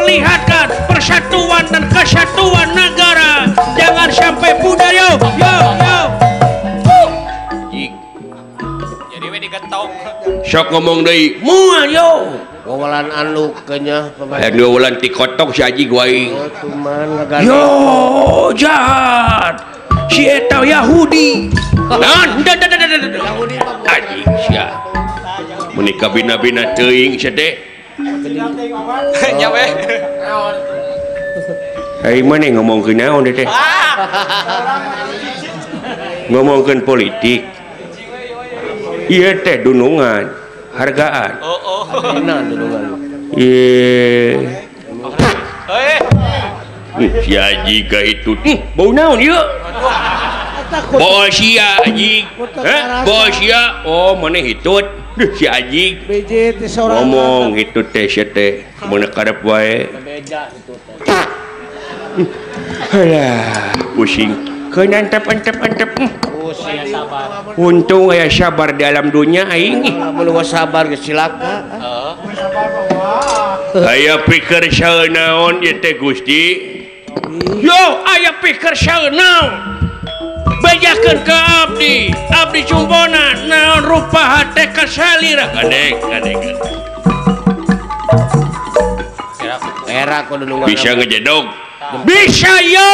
memperlihatkan persatuan dan kesatuan negara. Jangan sampai pudar yo. Jadi we digetok. Sok ngomong deui, moal yo. Wawalan anu kenya Anu ulan ti kotok si Aji guaing. tuman ngagana. Yo jahat. Si eta Yahudi. Naon? Yahudi mah Aji sia. Menikah bina-bina teuing sia teh. Nya we. Ai mana ngomongkeun naon teh? Ngomongkeun politik. Iya teh dunungan, hargaan. Oh. enak dulungan. Iya. Si Hei. Aji ka itu. Bau naon ieu? Bau sia Aji. Bau sia. Oh, mana hitut? Si Aji. BJ teh seorang Ngomong itu teh sia teh. Mun karep wae. beja itu teh. Alah, pusing. Keun antep. Usia sabar. Untung aya sabar di alam dunia aing. Lamun sabar geus cilaka. Aya pikir saeunaon ieu teh Gusti? Yo, aya pikir saeunaon? Bejakeun ka abdi cumbona naon rupa hate kasalira kadek. Era kudu nunggu. Bisa ngejedog. Bisa yo.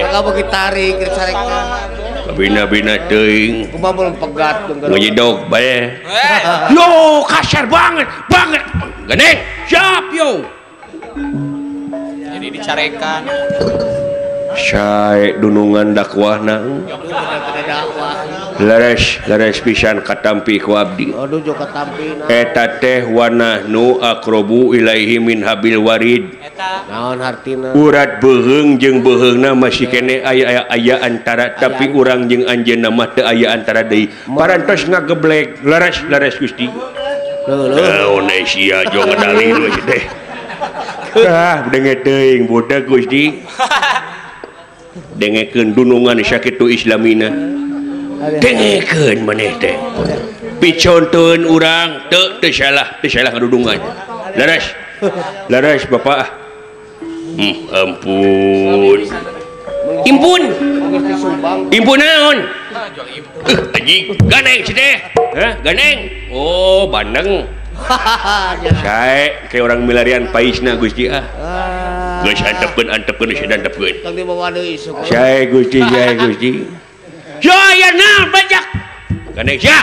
Maka bagi tarik ke sarekan. Bina-bina teuing. Kumaha belum pegat Ngejedog bae. Yo, kasar banget. Gede, siap yo. Jadi dicarekan. Sae dunungan dakwahna. Leres pisan katampi ku abdi. Aduh juga tampina. Eta teh wanahnu aqrabu ilaihi min habil warid. Eta. Naon hartina? Urat beheung jeung beheungna masih kene aya antara tapi urang jeung anjeunna mah teu aya antara deui. Parantos ngageblek leres Gusti. Naon sia jo ngadali lu teh. Denge teuing budak Gusti. Dengekeun dunungan sakitu islamina. Dengekeun maneh teh. Piconteun urang teu salah ngadudungan. Leres Bapak. Ampun. Impun naon? Aji ganeng si teh. Ganeng. Oh, bandeng. Sae kayak orang milarian paisna Gusti Geus antepkeun geus antepkeun. Tong dibawa deui sok. Sae Gusti. Yo aya naon bajak. Ganeng sia.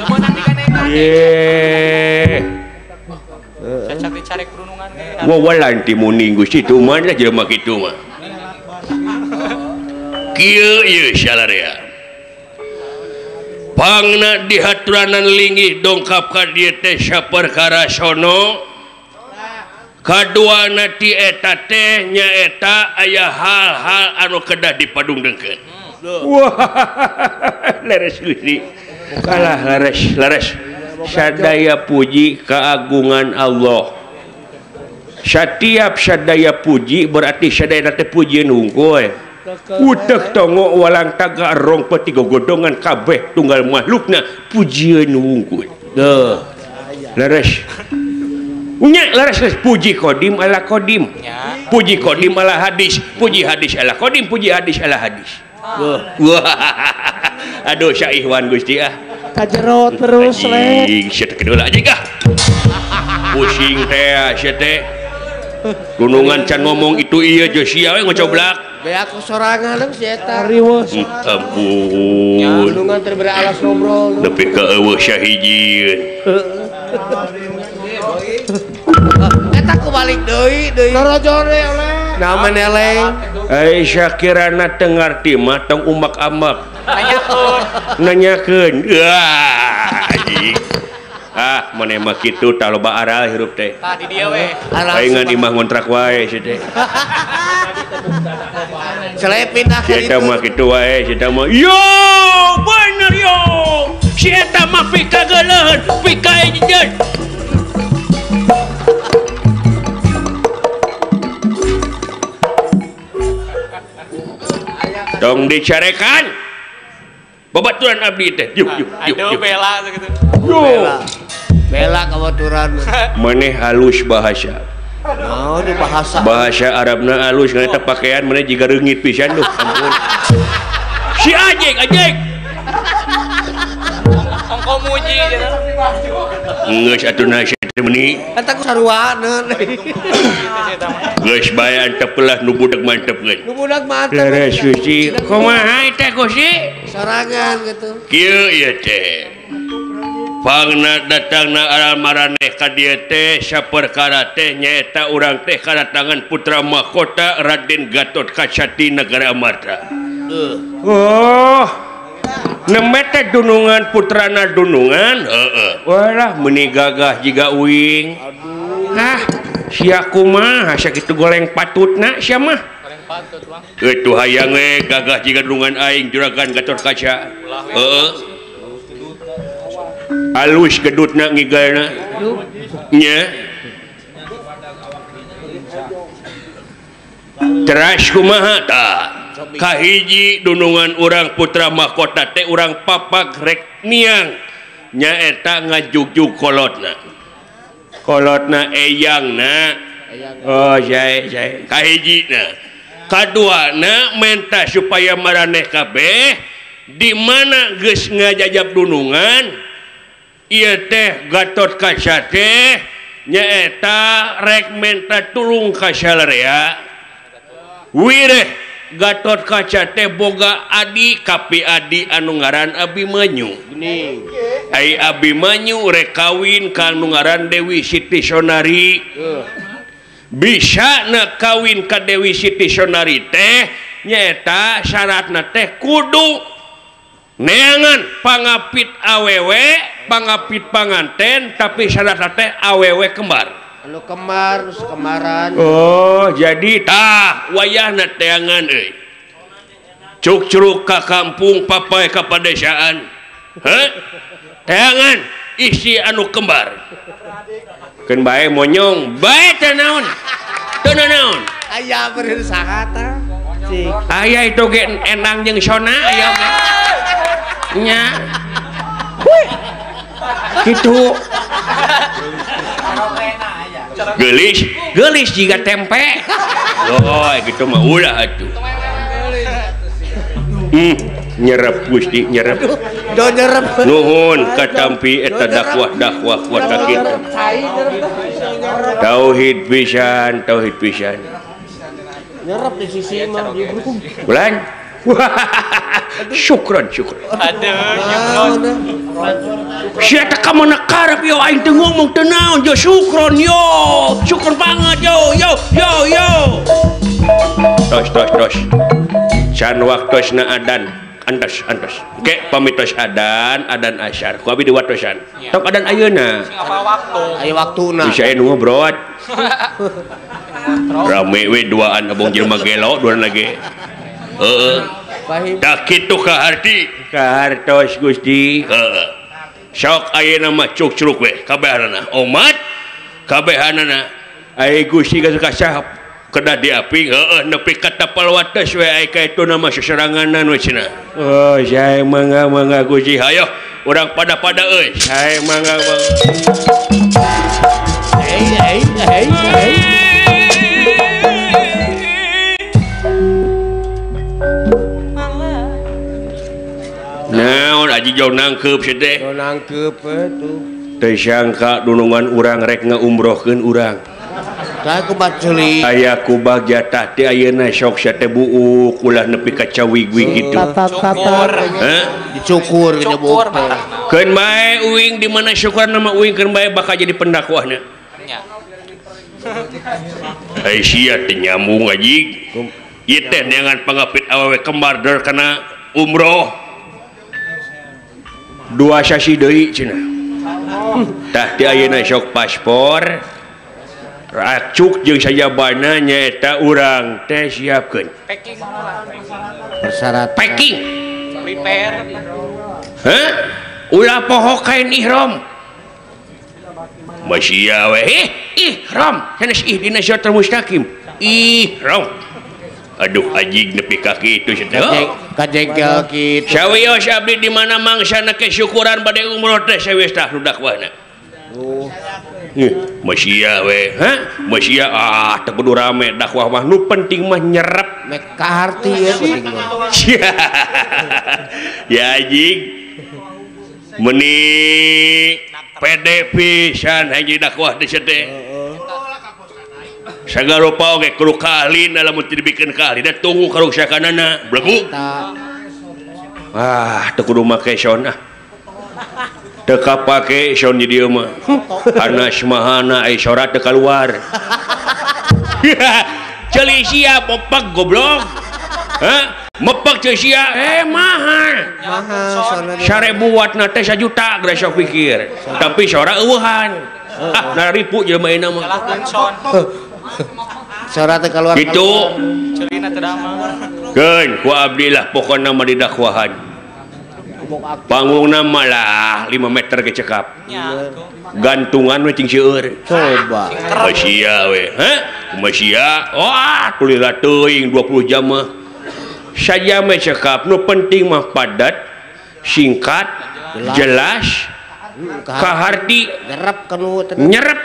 Temu nanti kan eta. Ye. Cacak dicarek perunungan ge. Wawalan ti muning Gusti tu mah jelema kitu mah. Kieu ieu salarea. Pangna dihaturanan linggih dongkap ka dieu teh saperkara sono. Kaduana ti eta teh nyaeta aya hal-hal anu kedah dipadungdengkeun. Wah, leres Gusti. Kalah leres. Sadaya puji keagungan Allah. Setiap sadaya puji berarti sadaya teh pujian unggul. Utek tongo walang taga rong peti gogodongan kabeh tunggal makhlukna pujian unggul. Leres. Nya leres puji kodim ala kodim. Puji kodim ala hadis, puji hadis ala kodim, puji hadis ala hadis. Wah. Aduh Syahwan Gusti Kajerot terus le. Sia teh kedua aja kah. Pusing teh sia teh. Gunungan can ngomong itu iya jo sia we ngocoblak. Be aku sorangan deung si eta. Ampun. Gunungan teh bere alas ngobrol. Nepi ka eueuh sahijieun. Eta kubalik deui. Norojone oleh. Naon eleng. Ai Syakirana teu ngarti mah tong umak-amak. Nanyakeun. Anjing. Maneh mah kitu taloba aral hirup teh. Tah di dieu we. Paingan imah ngontrak wae si teh. Selain pindah Si eta mah kitu wae, si eta mah. Yo, bener yo. Si eta mah pika geuleun, pika ejeun. Dong dicarekan. Babaturan abdi teh. Yuk. Aduh bela gitu. Yo. bela kabaturan maneh halus bahasa nah di bahasa Arabna halus ngarana pakaian maneh jiga reungit pisan duh ampun si ajeng ongko muji geus atuh nasi teh meuni eta ku saruana geus bae antep lah nu budak mantep geus nu budak mantep leres suci kumaha eta Gusti sorangan gitu kieu ieu teh pangna datangna maraneh ka dieu teh saperkara teh nyaeta urang teh kadatangan putra mahkota Raden Gatot Kaca ti Negara Amarta oh nemete dunungan putrana dunungan walah meuni gagah jiga uing hah sia kumaha sakitu goleng patutna sia mah goreng patut Bang itu hayang gagah jiga dunungan aing Juragan Gatot Kaca alus gedutna ngigalna nya teras kumaha tah kahiji dunungan urang putra mahkota teh urang papak rek niang nyaeta ngajugjug kolotna eyangna oh saya kahijina kaduana menta supaya maraneh kabeh di mana geus ngajajab dunungan ieu teh Gatot Kaca teh nyaeta rek menta tulung ka salarea wireh Gatot Kaca teh boga adi kapi adi anu ngaran Abimanyu geuning ai Abimanyu rek kawin ka anu ngaran Dewi Siti Sonari bisa na kawin ka Dewi Siti Sonari teh nyaeta syaratna teh kudu neangan pangapit awewe pangapit panganten tapi syaratna teh awewe kembar anu kembar kemaran oh jadi tah wayahna teangan euy cuk-curug ka kampung papai ka padesaan teangan isi anu kembar keun bae monyong bae teh naon teu naon aya beureun sakata cik aya itu ge enang jeung sona aya nya kitu gelis jika tempe oh gitu mah ulah atuh nyerep Gusti nyerep do nyerep nuhun katampi eta dakwah kuat kitu tauhid pisan nyerep di sisi mah bulan syukran aduh sia teh ka mana karep yo aing teh ngomong teu naon yo syukron banget yo tos can waktosna adan antos oke pamitos adan asyar ku abi diwatosan tok adan ayeuna sing apal waktu aya waktuna bisa anu ngobrol rame we duaan abong jelema gelo duaan lagi dah kitu kahartos Gusti sok ayeuna mah cuk-curug we kabehanana umat kabehanana aya Gusti kasah kedah diaping nepi ka tapal wates we aya kaitu nama seseranganan we cenah oh sae mangga Gusti hayo urang pada euy sae mangga naon aji jauh nangkep sih teh nangkep tuh teh sangka dunungan urang rek ngaumrohkeun urang tah kubat ceuli aya kubah jatah teh ayeuna sok sia teh buuk ulah nepi ka cawig-wig kitu dicukur nya buuk keun bae uing di mana syukur nama uing keun bae bakal jadi pendakwahna nya ai sia teh nyambung aji ieu teh neangan pangapit awewe kembar deur kana umroh dua sasi deui cenah tah ti ayeuna sok paspor racuk jeung sajabana nyaeta urang teh siapkeun packing persyarat packing prepare ulah poho kain ihram masih we ihram sanes dina siratal mustaqim ihram aduh anjing nepi ka kitu cenah kajengkel kitu sawios abdi di mana mangsana kesyukuran bade umroh teh sawios tah nu dakwahna Masya we, Masya teu kudu rame dakwah mah nu penting mah nyerap mek kaharti ya penting mah. Ya anjing meni pede pisan anjing dakwah di teh. Sagala rupa oge kudu kahlin dalam dibikeun kahlin da tunggu karuksakanana blebu. Teu kudu make sound teu kapake sound di dieu mah. Karena semahana ai sorat teu kaluar. Ceuli sia popek goblok. Mepek ceui sia mahal. Mahal 1000 wattna teh 1 juta geura sok pikir. Tapi sora eueuhan. Naripu jelema ayeuna mah. Sora teh keluar kitu. Ceulina teu damang. Keun ku abdi lah pokona mah di dakwahan. Panggungna mah lah 5 meter ke cekap. Gantungan we cing seueur. Coba. Masya we. Masya. Wah, kulira teuing 20 jam mah. Sajam we cekap nu penting mah padat, singkat, jelas, kaharti, nyerep.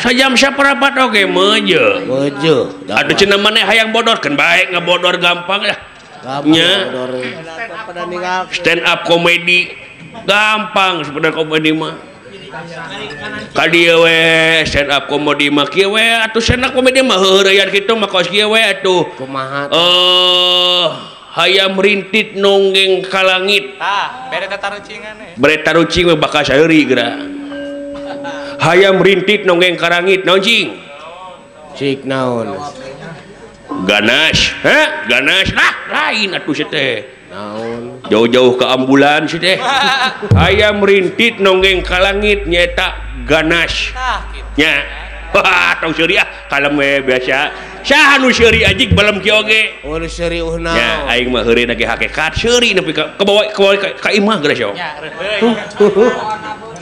Sajam saparapat oge meuje. Atuh cenah maneh hayang bodorkeun bae ngabodor gampang lah. Nya. Stand up comedy gampang sebenarnya komedi mah. Kadieu we stand up comedy mah kieu we atuh stand up comedy mah heureuyan kitu mah kaos kieu we atuh. Kumaha? Hayam rintit nonggeng ka langit. Bere tarucingan we. Bere tarucing we bakal saeuri geura. Hayam rintit nonggeng ka langit naon cing? Cik naon? Ganas, ganas lah lain atuh si teh. Naon? Jauh-jauh ke ambulans si teh. Hayam rintit nonggeng ka langit nyeta ganas. Nya. Wah, tong seuri kalem we biasa. Saha nu seuri anjing balem kieu oge. Oh, nu seuri uhna. Nya, aing mah heureuna ge hakikat seuri nepi ka bawa ka imah geura so. Nya, reuh.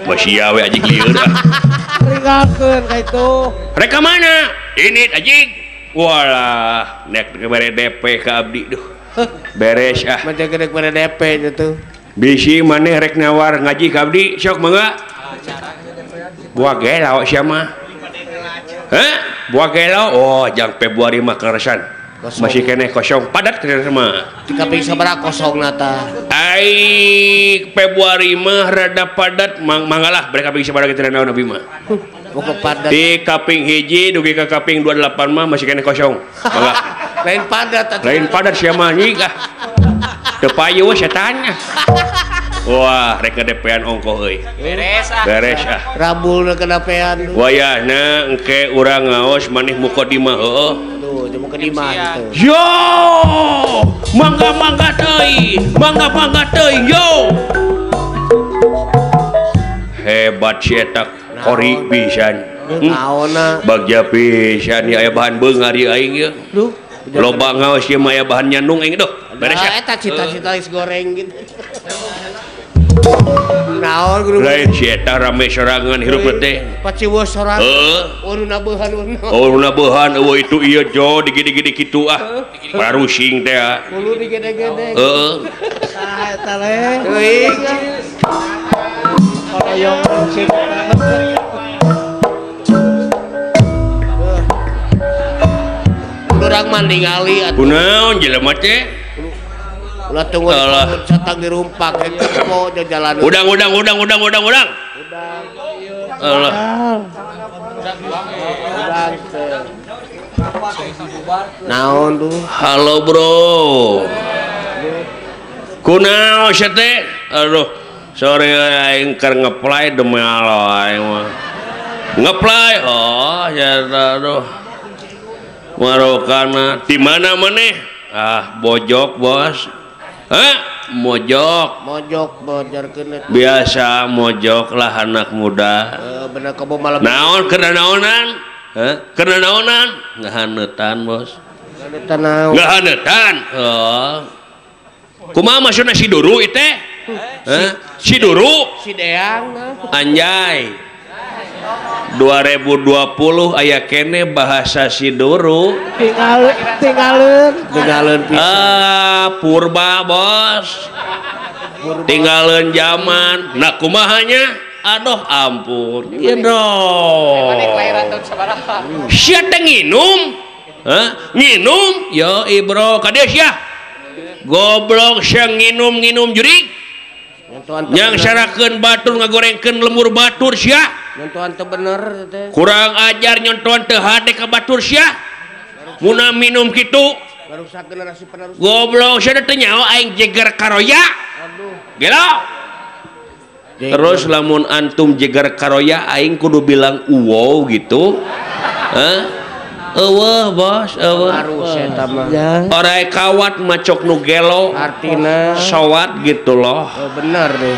Masya we anjing lieur. Ringgalkeun ka itu. Rek mana? Ini anjing. Walah, nek bere DP ka abdi duh. Beres Macam gedek bere DP itu. Bisi maneh rek nawar ngaji ka abdi sok mangga. Buah gelau sia mah. Buah gelau oh jang Februari mah keresan. Masih kene kosong padat kene mah. Di kaping sabaraha kosongna tah? Ai Februari mah rada padat manggalah bere kaping sabaraha kitu naon abi mah. Pokok padat. Di kaping hiji dugi ka kaping 28 mah masih kene kosong. Mangga. Lain padat atuh. Lain padat sia mah nyik teu payu setan. Wah, rek ngadepean ongkoh euy. Beres Rabulna kedapean. Wayahna engke urang ngaos maneh mukodimah heueuh. Tuh, jeung mukodimah gitu. Yo! Mangga teuing yo. Hebat si eta kori pisan. Naonna? Bagja pisan aya bahan beungar ieu aing ye. Loba ngaos ieu mah aya bahan nyandung aing duh. Beres ya. Eta cita-cita is goreng gitu. Naon guru? Lain si eta rame sorangan hirup teh. Paciweuh sorangan. Anu nabehan urna. Oh nabehan eueuh itu ieu jo digede-gede kitu parusing teh. Kudu digede-gede. Saha eta le? Teuing. Koroyong sip. Urang mah ningali atuh. Kunaon jelema teh? Ulah tunggu satang dirumpak kepo jalan. Udang. Allah. Naon tuh? Halo bro. Kunaon sia teh? Aduh, sore aing keur ngeplay demi Allah aing mah. Ngeplay. Oh, ya aduh. Marokana di mana maneh? Bojok, Bos. Mojok bojarkeun biasa mojok lah anak muda. Bener kebo malam. Naon keur naonan? Keur naonan? Ngahaneutan, Bos. Ngahaneutan. Oh. Kumaha maksudna si duru ieu teh? Si duru? Si deang. Anjay. 2020 aya kene bahasa si duru. Tinggalin purba Bos. Tinggalin zaman. Nah kumahanya aduh ampun ieu dong sia teh nginum nginum yo ibro kadieu sia goblok sia nginum jurig yang syarakeun batur ngagorengkeun lemur batur sia nyontohan teu bener teh kurang ajar nyontohan teu hade ka batur sia mun minum kitu barusak generasi penerus goblok sia teh nyaho aing jeger karoya aduh gelo terus lamun antum jeger karoya aing kudu bilang wow gitu eueuh bos eueuh harus eta mah orai kawat macok nu gelo artina sowat gitu loh bener deh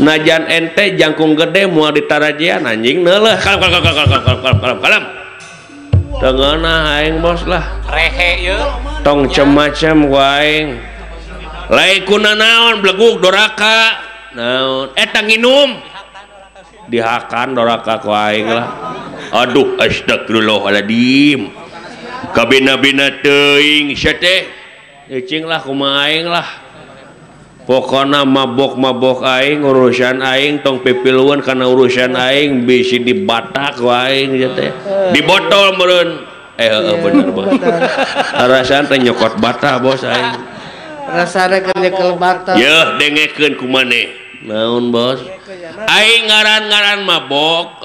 najan ente jangkung gede moal ditarajian anjing neuleuh kalem tengeunah aing bos lah rehe yeuh tong cem-macem ku aing lain kunanaon bleguk doraka naon eta nginum dihakan doraka ku aing lah aduh astagfirullahaladzim kabina-bina teuing sia teh ecing lah kumaha aing lah pokona mabok aing urusan aing tong pipiluan karena urusan aing bisi dibatak ku aing sia teh di botol meureun bener bos rasana teh nyokot bata bos aing rasana keur nyekel bata yeuh dengekeun ku maneh naon bos aing ngaran-ngaran mabok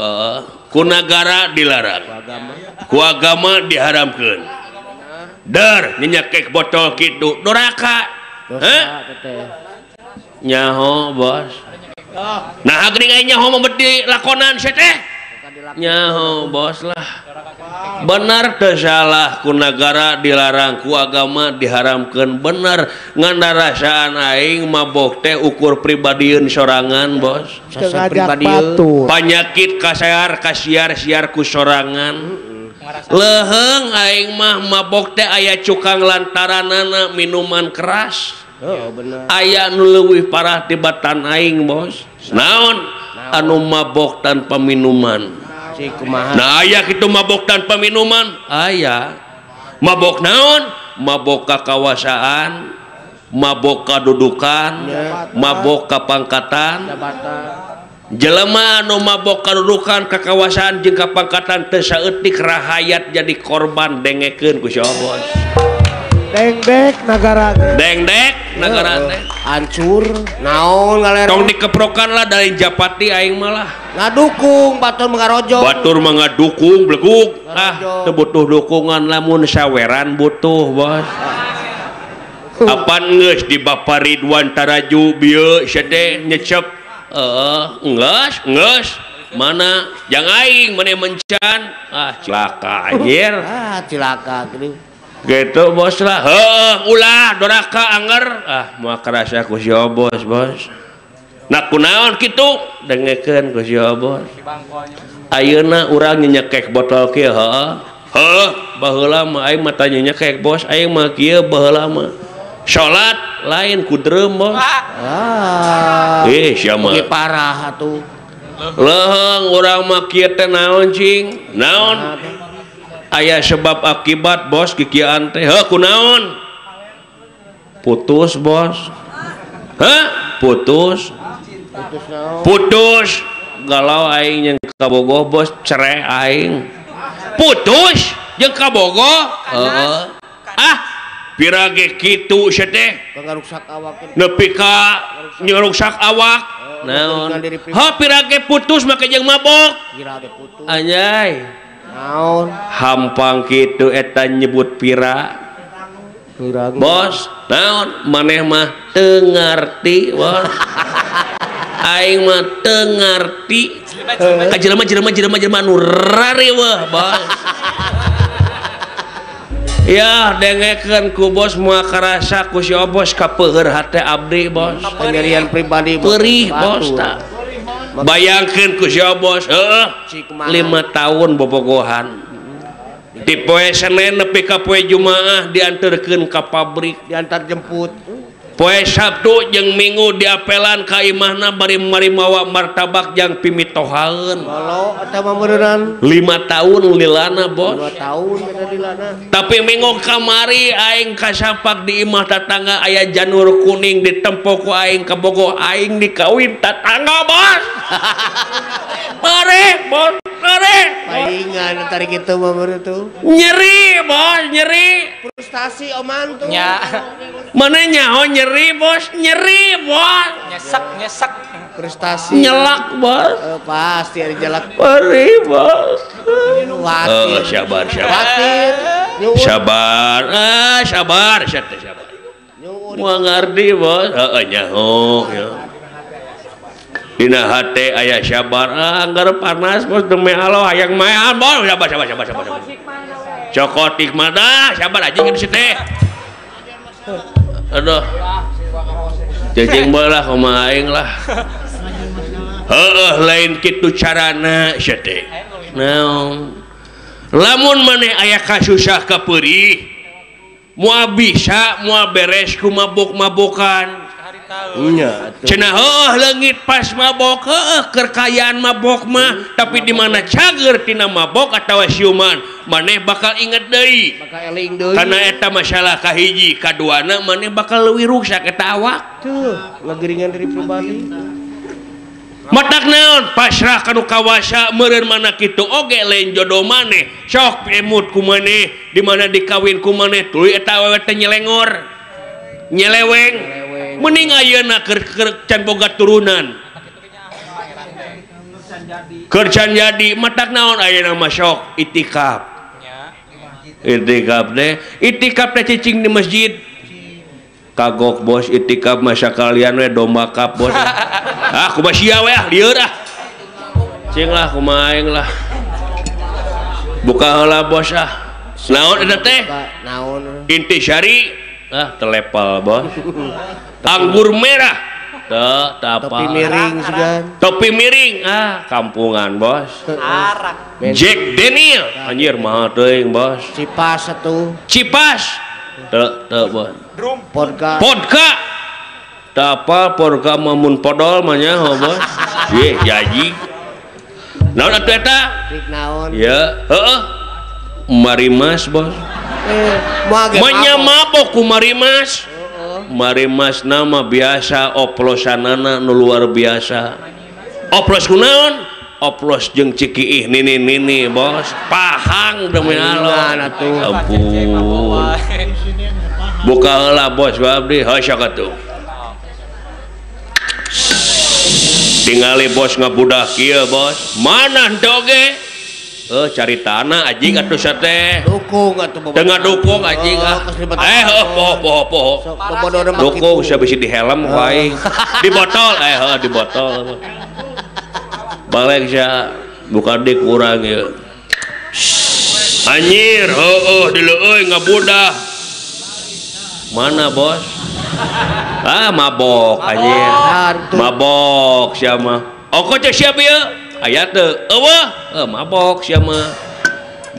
ku nagara dilarang ku agama diharamkeun dar nyekek botol kitu doraka nyaho bos nah geuning aing nyaho mah beuti lakonan sia teh nyaho bos lah benar teu salah ku nagara dilarang ku agama diharamkeun bener ngandarasaan aing mabok teh ukur pribadieun sorangan bos pribadieun panyakit kasiar siar ku sorangan leheung aing mah mabok teh aya cukang lantaranana minuman keras bener aya nu leuwih parah tibatan aing bos naon anu mabok tanpa minuman nah aya kitu mabok tanpa minuman aya mabok naon mabok kakawasaan mabok kadudukan mabok kapangkatan jelema anu mabok kadudukan kakawasaan jeung kapangkatan teu saeutik rahayat jadi korban dengekeun ku sia bos dengdek negara teh hancur naon ngaler tong dikeprokan lah dari Japati aing malah ngadukung batur mengadukung bleguk teu butuh dukungan lamun saweran butuh bos apan geus di Bapak Ridwan Taraju bieu sia teh nyecep geus mana jang aing mane mencan cilaka anjir cilaka gitu bos lah ulah doraka anger moal karasa ku sia bos nah kunaon kitu dengekeun ku sia bos ayeuna urang nyekek botol kieu baheula mah aing mah tanya nyekek bos aing mah kieu baheula mah salat lain ku dreum bos sia mah parah atuh leheung urang mah kieu teh naon cing naon aya sebab akibat bos kikian teh kunaon putus bos putus galau aing yang kabogoh bos cerai aing putus jeung kabogoh pirage kitu sia teh ngaruksak awak nepi ka nyeruksak awak naon pirage putus make jeung mabok anjay naon hampang kitu eta nyebut pira bos naon maneh mah teu ngarti bos aing mah teu ngarti ka jelema nu rareueuh bos ya dengekeun ku bos moal karasa ku si bos kapeueur hate abdi bos penyerian pribadi perih bos ta bayangkeun ku sia bos 5 tahun bobogohan di poe Senin nepi ka poe Jumaah diantarkeun ka pabrik diantar jemput poe Sabtu jeung Minggu diapelan ka imahna bari mawa martabak jang pimitohaeun kalau eta mah beneran 5 tahun lilana bos 5 tahun eta lilana tapi minggu kamari aing kasapak di imah tatangga aya janur kuning ditempo ku aing kabogoh aing dikawin tatangga bos Pare bos pare Palingan tarik itu mah tuh. nyeri bos nyeri Frustasi oman tuh. Nya mana nyaho nyeri bos nyesek. Frustasi. nyelak bos Pasti ada jelek. pare bos Khawatir. sabar Khawatir. Nyuun. sabar Nyuun. mau ngardi bos nyaho ya dina hate aya sabar anggar panas bos demi Allah hayang maean bos sabar cokotik mana sabar aja gitu teh aduh cacing bola kumaha aing lah lain kitu carana sia teh naon lamun maneh aya kasusah kapeurih moal bisa moal beres ku mabok-mabokan Nya. cenah leungit pas mabok kerkayaan mabok mah tapi di mana cager tina mabok atawa siuman maneh bakal inget deui Maka eling deui. karena eta masalah kahiji kaduana maneh bakal leuwih rusak eta awak Tuh, ngegeringan dari pribadi. matak naon pasrah kanu kawasa meureun mana kitu oge lain jodoh maneh sok emut ku maneh di mana dikawin ku maneh tuluy eta awewe teh nyeleweng mending ayeuna keur can boga turunan keur can jadi matak naon ayeuna mah sok itikaf teh cicing di masjid kagok bos itikaf masa kalian we domba kap bos kumaha sia we lieur cing lah kumaha aing lah buka heula bos naon eta teh Naon. intisari telepal bos anggur merah teu apa Topi miring segan. topi miring kampungan bos Arak. Jack Daniel anjir mah teuing bos Cipas satu. cipas teu bos Vodka. teu apa porga mamun podol mah nya bos ye jaji naon atuh eta Rik naon. ya marimas bos Moal ge manya mabok. mabok ku marimas marimas nama biasa oplosanana nu luar biasa oplos kunaon oplos jeung cikiih nini bos pahang demi Allah ampun buka heula bos abdi hasyak atuh tingali bos ngabudak kieu bos mana henteu oge cari tanah anjing atuh sateh Dukung atuh bobotoh. tengah dukung anjing poho Sok bobotoh mah dukung kitu. sia bisi di helm ku aing di botol di botol balik sia bukan dik kurang ya anjir di leueuy ngabudah mana bos mabok anjir mabok sia mah cek siapa ya aya teu eueuh mabok sia mah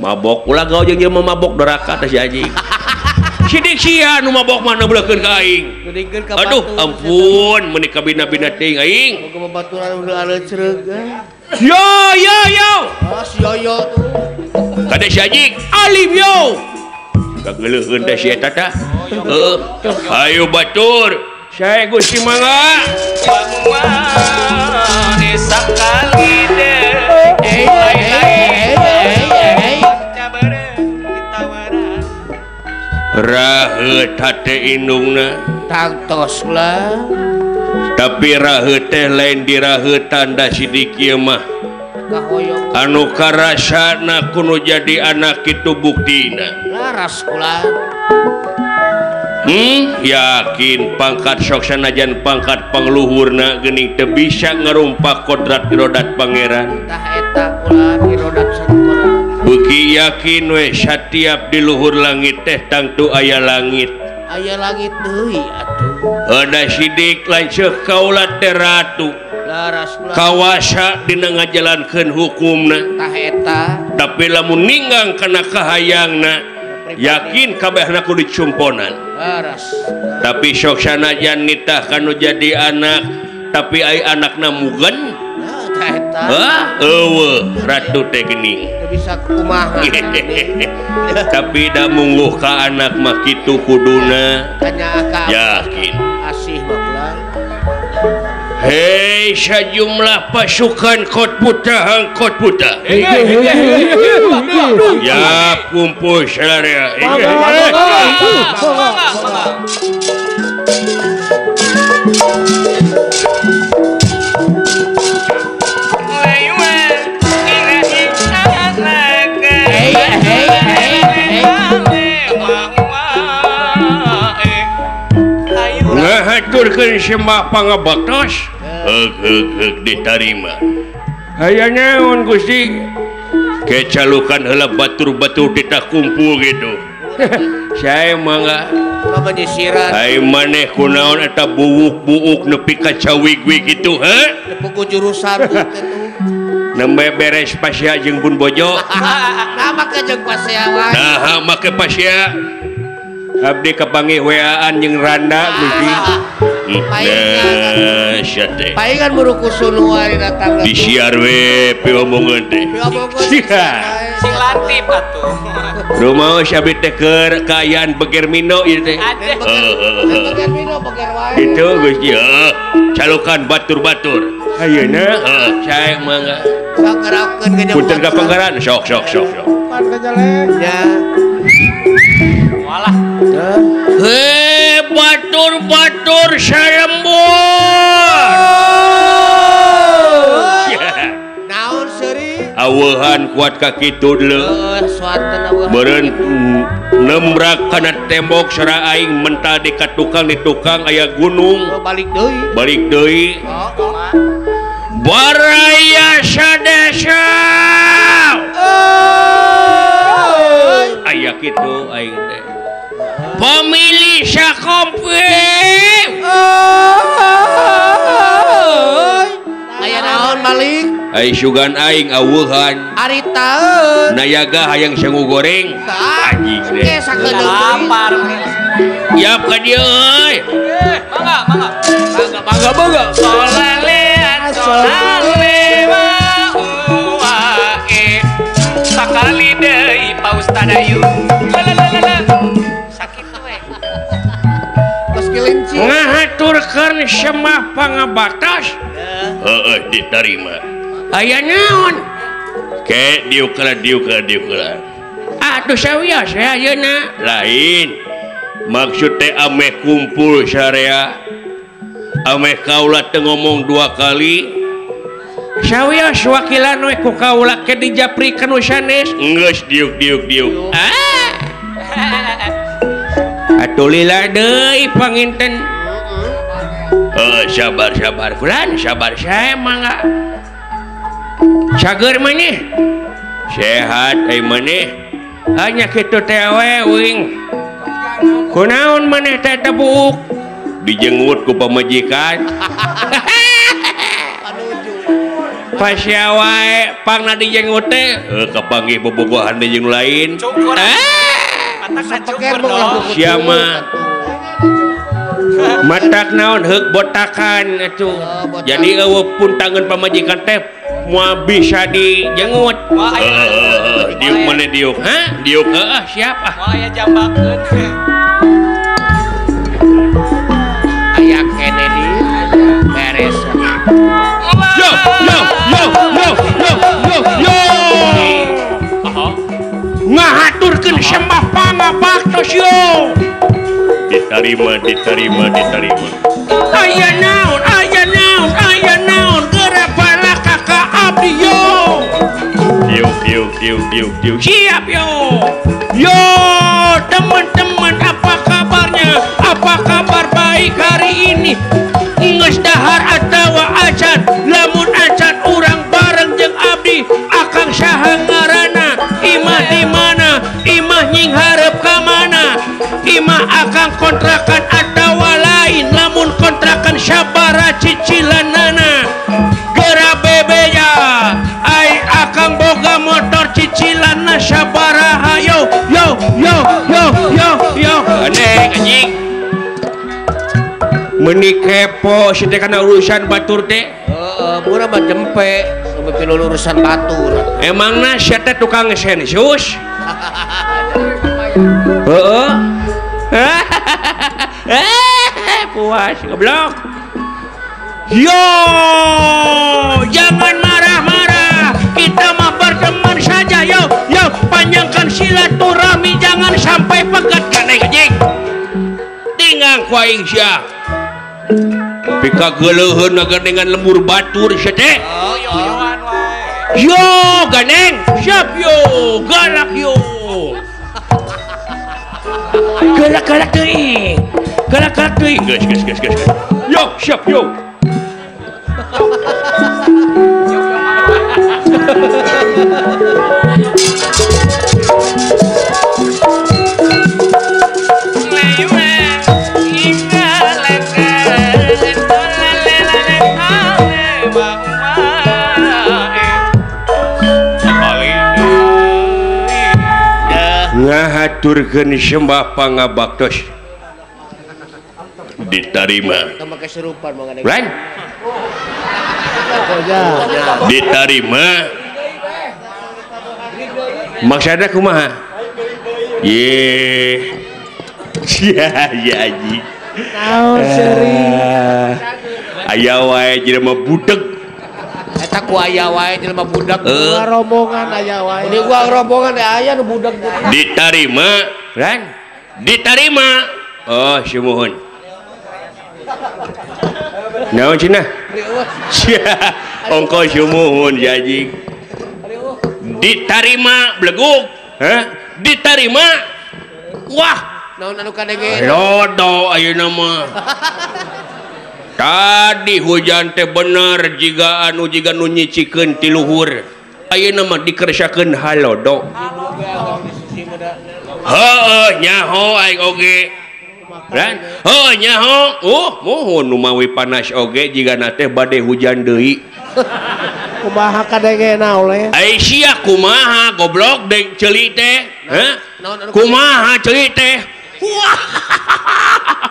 mabok ulah gawe jeung jelema mabok neraka teh si anjing sidik sia nu mabok mana beuleukeun ka aing Ngedingkeun ka aduh batu. ampun meuni kabina-bina teuing aing Boga babaturan udah ada cereg. yo Si Yoyo tuh. kada si anjing alim yo kageuleuheun da si eta tah ayo batur saya Gusti Mangga sekali deh raheut hate indungna Tangtos lah. tapi raheut teh lain diraheutan da sidik ieu mah Kahoyong anu karasana kudu jadi anak kitu buktina laras kula. yakin pangkat sok sanajan pangkat pangluhurna geuning teu bisa ngarumpak kodrat rodat pangeran Tah eta kula dirodat sakura. beuki yakin we satiap di luhur langit teh tangtu aya langit Aya langit deui atuh. ada sidik lanceuk kaula teh ratu Laras kula. kawasa dina ngajalankeun hukumna Tah eta tapi lamun ninggang kana kahayangna yakin kabehna kudu dicumponan laras. tapi sok sanajan nitah kanu jadi anak tapi ai anakna mugen Tah eta eueuh ratu teh geuning teu bisa kumaha. tapi da mungguh ka anak mah kitu kuduna Tanya ka yakin asih mah kula. Hei sejumlah pasukan Kot Puta ya kumpul saudara. Ngahaturkeun sembah pangabaktos diterima. Aya naon Gusti? Kecalukan heula batur-batur kita kumpul gitu. Saya mangga menyisiran. Hai maneh kunaon eta buuk-buuk nepi ka cawig-wig gitu, he? Pukul jurusan itu. Nembe beres pasya jeung Bun Bojo. Nah make jeung pasya wae. Nah make pasya. Abdi kepanggih weaan jeung Randa Gusti. Nah, syate. Paingan buru kusun wae datang. Disiar we piomongeun teh. Sing lantip atuh. Rumaos abdi teh keur kaayaan beger mino ieu teh. Beger mino beger wae. Itu Gusti, calukan batur-batur. Ayeuna sae mangga. Sakarakeun ke jeung. Punten kapanggaran sok. Pan ka jaleng. Ya. Walah. Hei batur-batur sarembur. Naon seuri? Awehan kuat ka kitu deuleu. Suarten aweuh. Beureun nembrak kana tembok sara aing mental di tukang aya gunung. Balik deui. Baraya sadesa. Aya kitu aing teh. Pemilih sakompeng. Aya naon Malik? Ai sugan aing aweuhan. Ari taeun. Nayaga hayang sangu goreng. Anjing deh. Lapar. Yap ka dieu euy. Mangga. Solale wae. Sakali deui paus tadayu. Sakit we. Geus kelinci. Ngahaturkeun sembah pangabaktos. Heeh diterima. Aya naon? Ke diuk heula. Atuh sawios ayeuna. Lain. Maksud teh ameh kumpul sarea. Ameh kaula teu ngomong dua kali. Sawios wakilan we ku kaula ke dijaprikeun nu sanes. Geus diuk. Atuh lila deui panginten. Sabar kulan, sabar saya mangga. Cager maneh. Sehat ai maneh. Hanya kitu teh we wing. Kunaon maneh teh tebuk? Dijengut ku pamajikan. Pasya wae pangna dijengut teh kapanggih bobogohan deui jeung lain. Sia mah matak naon heuk botakan atuh. Jadi eueuh pun tangan pamajikan teh moal bisa dijengut. Diuk mana diuk? Diuk siap ah. Moal aya jambakeun. Aya Kennedy beres. Yo. Ngahaturkeun sembah pangabaktos yo. Diterima. Aya naon geura bala kakak abdi yo. Diuk. Siap yo. Yo teman-teman apa kabarnya? Apa kabar baik hari ini? Geus dahar atawa acan? Lamun acan urang bareng jeung abdi akang saha ngaranna? Imah di mana? Imah nying hareup ka mana? Imah akang kontrakan atawa lain? Lamun kontrakan sabaraha cicilanana? Geura bebeja ai akang boga motor cicilanna sabaraha yo. Aneh anjing. Meuni kepo teh kana urusan batur teh. Murah mah jempe sampai pilu urusan batur. Emangna sia teh tukang sensus? Heeh. Puas goblok. Yo, jangan marah-marah. Kita mah berteman saja. Yo, panjangkan silaturahmi, jangan sampai pegat kaneh anjing. Tinggal ku aing sia. Pika geuleuheun dengan lembur batur sia teh. Oh, yo-yoan wae. Yo, ganeng, siap yo, galak yo. Galak teuing. Galak teuing. Gas. Yo, siap yo. Ngahaturkeun sembah pangabaktos diterima. Tambah keserupan mengenai. Lain diterima. Maksudnya kumaha? Ye. Ya aji. Naon sering. Aya wae jelema budeg. Eta ku aya wae jelema budak. rombongan aya wae. Ini gua rombongan aya nu budak. Diterima, kan? Diterima. Oh, syumuhun. Naon cenah? Ongko syumuhun jajing. Diterima bleguk. Hah? Diterima. Wah, Naon anu kadege? lodo ayeuna mah. Tadi hujan teh bener jiga nu nyicikeun ti luhur. Ayeuna mah dikersakeun halodo. Heueuh nyaho aing oge. Kan? Heueuh nyaho. Mohon nu mawi panas oge jigana teh bade hujan deui. Kumaha kadengena oleh. Ai sia kumaha goblok deng ceuli teh? Hah? Kumaha ceuli teh? Wah.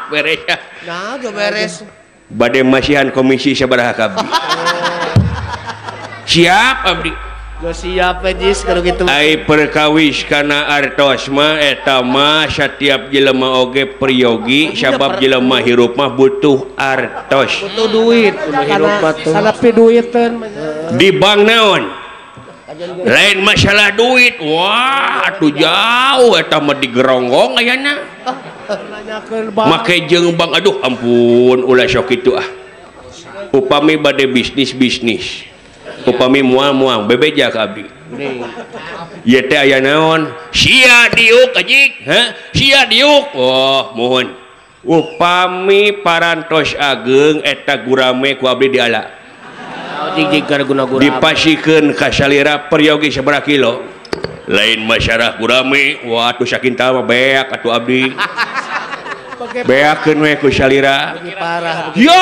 Beres ya. Nah, jo beres. Bade masihan komisi sabaraha kabdi. Siap abdi. Jo siap jis kalau gitu. Ai perkawis kana artos mah eta mah setiap jelema oge priyogi sabab jelema hirup mah butuh artos. Butuh duit, kudu hirup batu. Kana piduiteun. Di bank naon? Lain masalah duit. Wah, atuh jauh eta mah digeronggong ayana. Nanyakeun bang. Make jeung bank, aduh ampun ulah sok kitu ah. Upami bade bisnis. Upami mual bebeja ka abdi. Ieu teh aya naon? Sia diuk ajik, hah? Sia diuk. Oh, mohon. Upami parantos ageng eta gurame ku abdi diala. Jig kana guna-guna. Dipasikeun ka salira peryogi sabaraha kilo. Lain masyarakat gurame, wah atuh sakinta mah beak atuh abdi. Beakeun we ku salira. Parah. Yo,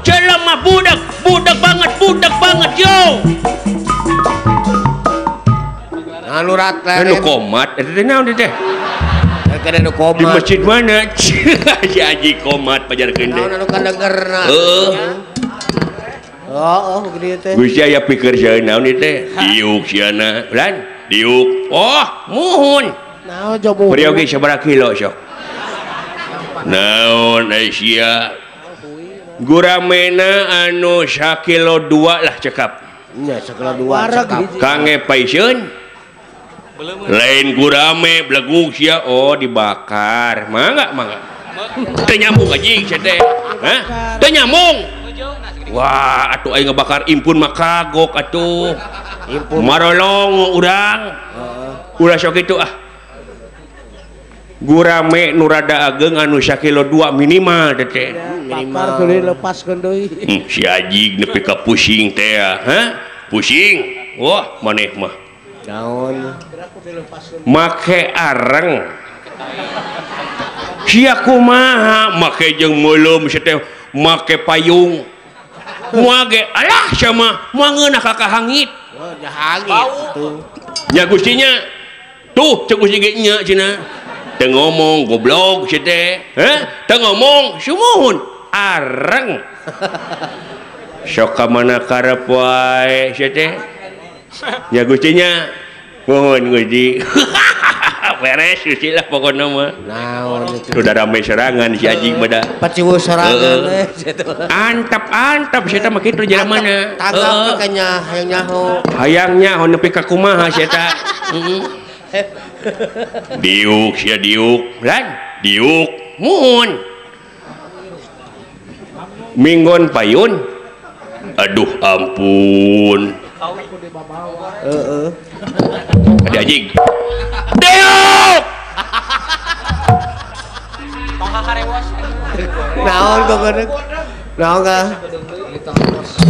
jelema budak banget yo. Anu rat Anu komat, eta teh naon teh? Kada nu Di komat. masjid mana? Si Haji komat pajarkeun teh. Naon anu kadengerna? Oh, gede teh. Gusti aya pikir saeun naon ieu teh? Diuk siana, lan? Diuk. Oh, muhun. Naon jomu. Peryogi sabaraha kilo sok? Naon Aisyah? Guramena anu 1 kilo 2 lah cekap. Nya sakala dua cakap. Kange paisieun. Lain gurame blegug sia dibakar. Mangga. Teu nyambung anjing sia teh. Hah? Teu nyambung. Wah, atuh aing ngebakar impun mah kagok atuh. Impun marolong urang. Ulah sok kitu ah. Gurame nu rada ageng anu 1 kilo 2 minimal teh. Minimal tuluy lepaskeun deui. Si Haji nepi ka pusing teh, hah? Pusing. Wah, maneh mah. Naon? Make areng. Sia kumaha make jeung meuleuh sia teh make payung. Moal ge alah sia mah moal ngeunah ka kahangit. Oh, jahangit tuh. Nya gustinya tuh cek gusti ge nya cenah. Teu ngomong goblok sia teh. Heh? Teu ngomong sumuhun areng. Sok ka mana karep wae sia teh. Ya gustinya mohon Gusti. beres lah pokoknya mah. Naon itu. Sudah ramai serangan si Ajing pada. Paciwu serangan Antap saya mah kitu jaramana. Tanggap kayaknya hayang nyaho. Hayang nyaho nepi ka kumaha saya. Diuk sia diuk. Lan diuk mun. Minggon payun. Aduh ampun. Ada Ajing. Diuk. Naon kok gede? Naon ka?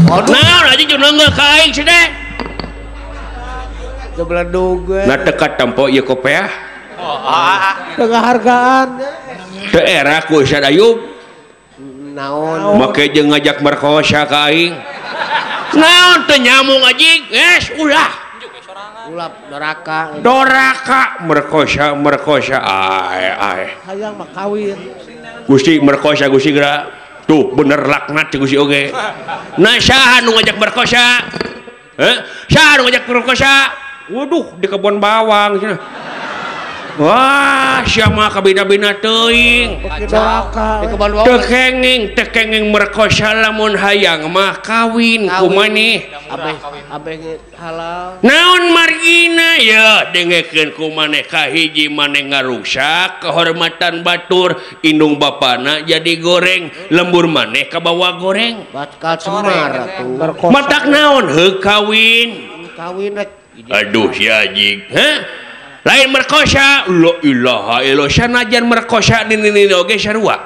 Naon Ajing jeung ngeunggeuh ka aing cenah. Jebladug we. Na dekat tempo ieu kopeah. Tengah hargaan. Teu era ku Ustaz Ayub. Naon? Make jeung ngajak merkosa ka aing. Naon teu nyamung Ajing? Ulah. Ulap neraka. Doraka merkosa ai. Hayang mah kawin. Gusti merkosa Gusti geura. Tuh bener laknat Gusti oge. Nah saha nu ngajak merkosa? Saha nu ngajak merkosa? Waduh di kebon bawang cenah. Wah, siapa kabina-bina teuing. Doraka. Tekenging merkosa lamun hayang mah kawin kumaneh. Abeh halal. Naon margina ya dengekeun kumaneh kahiji maneh ngarungsak kehormatan batur indung bapana jadi goreng lembur maneh ka bawa goreng. Bakal semar atuh. Matak naon heuh kawin. Kawin rek. Aduh si Ajing. Lain merkosa, la ilaha illallah sanajan merkosa nini oge sarua.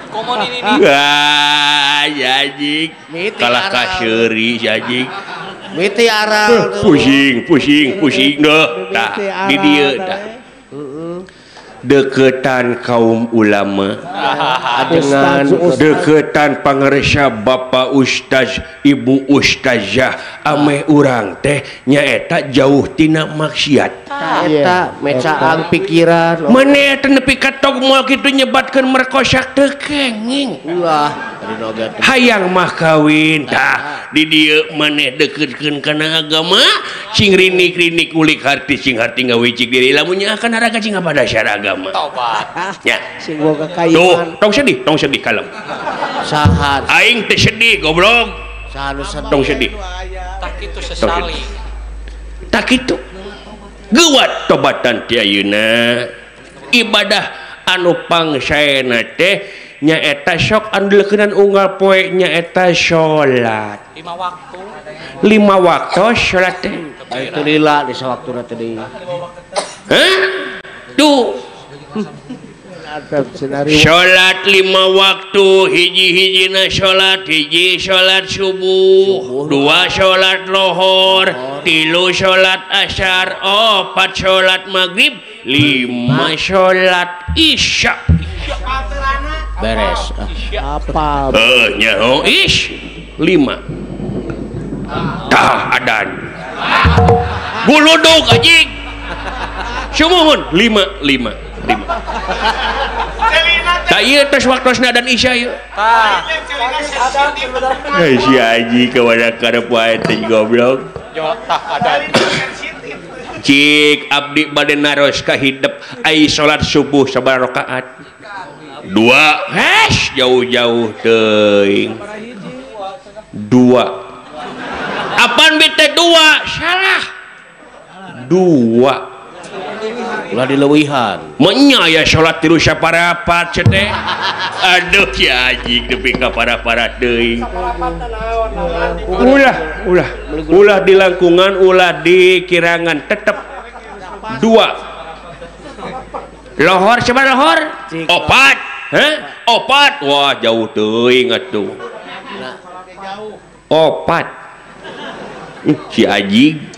Komo nini. Wah, Ajing. Kalah ka seuri si Ajing. Miti aral. Pusing deh. Tah di dieu tah. Deketan kaum ulama dengan deketan pangaresa Bapak Ustaz Ibu Ustazah ameh urang teh nyaeta jauh tina maksiat. Eta mecaang pikiran. Maneh teh nepi ka tog moal kitu nyebatkeun merkosa teu kenging. Ulah hayang mah kawin tah di dieu maneh deketkeun kana agama cing rinik-rinik ulik harti cing harti ngawicik diri lamun nya akan haraga cing apa dasar agama. Tobat. Ya. Sing boga kayuan. Tuh, tong sedih kalem. Sahat. Aing teh sedih goblok. Saha sedih. Tong sedih. Tak kitu sesali. Tak kitu. Geuwat tobatan ti ayeuna. Ibadah anu pangsaena teh nyaeta sok andeukeun unggal poe nyaeta salat. 5 waktu. 5 waktu salat teh. Itu lila di sawaktuna teh deui. Tuh. Salat 5 waktu hiji-hijina salat hiji salat subuh 2 salat lohor 3 salat asyar 4 salat maghrib 5 salat isya Beres. Apa? nyaho ish 5 tah adan buludug anjing sumuhun 5 tak iya tes waktosna dan isya yuk si Haji kepada karep wae teh goblok cik abdi bade naros ka hidep ai salat subuh sabaraha rakaat 2 jauh-jauh teuing 2 apaan bete 2 salah 2 ulah dileuwihan menya ya salat tilu saparapat cenah aduh ya anjing nepi ka para-para teuing ulah di langkungan ulah di kirangan tetep 2 lohor coba lohor 4 4 wah jauh teuing atuh 4 si anjing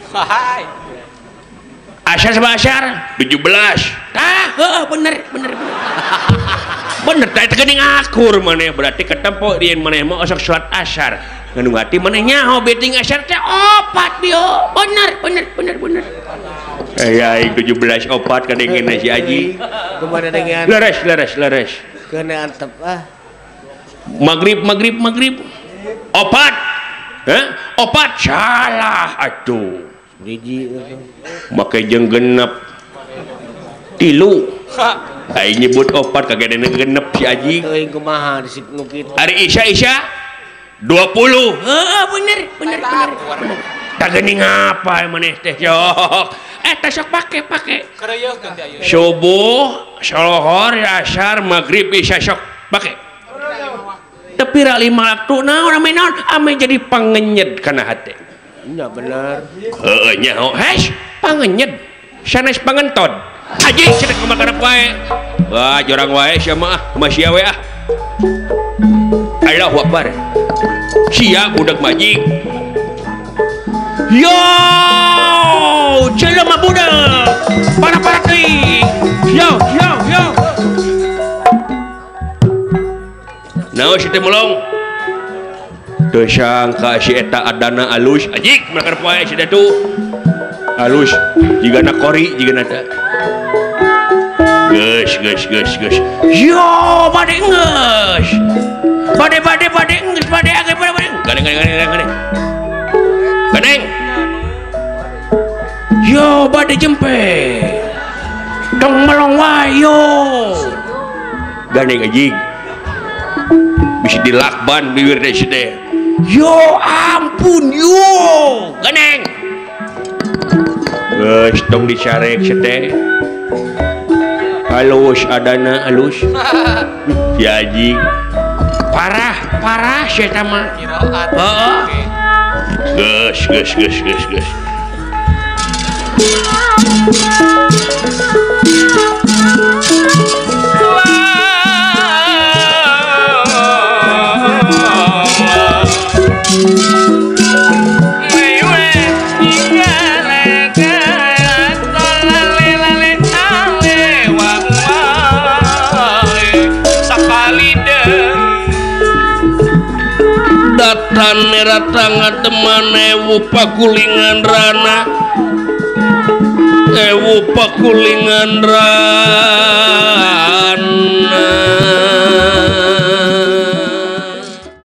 asyar sama asyar 17 bener tadi geuning akur maneh berarti ketempo dieun maneh mah osok salat asyar nganu hati maneh nyaho beting asyar teh 4 bio bener aya 17 4 kadengena si Aji kumaha dengan leres kena antep maghrib 4 salah atuh hiji make jeung genep 3 nyebut opat kagak ada genep si Aji Teuing kumaha disik nu kitu. hari Isya 20 bener tak geuning apa maneh teh sok sok pake Kereuyeuk ganti ayeuna. subuh salohor asar maghrib isya sok pake tapi rak 5 waktu naon ame jadi pangenyed kana hate Nya bener. heueuh nya hesh pangenyed sanes pangentod aji cenah kumaha wae wah jorang wae sia mah kumaha we Allahu Akbar sia budak majik yo jelema budak para teuing yo naon si teh mulung teu sangka si eta adana alus ajik mereka poe si datu alus jigana kori jigana teh geus yo bade geus bade age bade ganeng yo bade jempe dong melong wae yo ganeng ajik bisa dilakban bibir deh sih yo ampun yo ganeng guys dong dicarek sete halus adana halus si Aji parah sih sama gus Neratang teman ewu pakulingan rana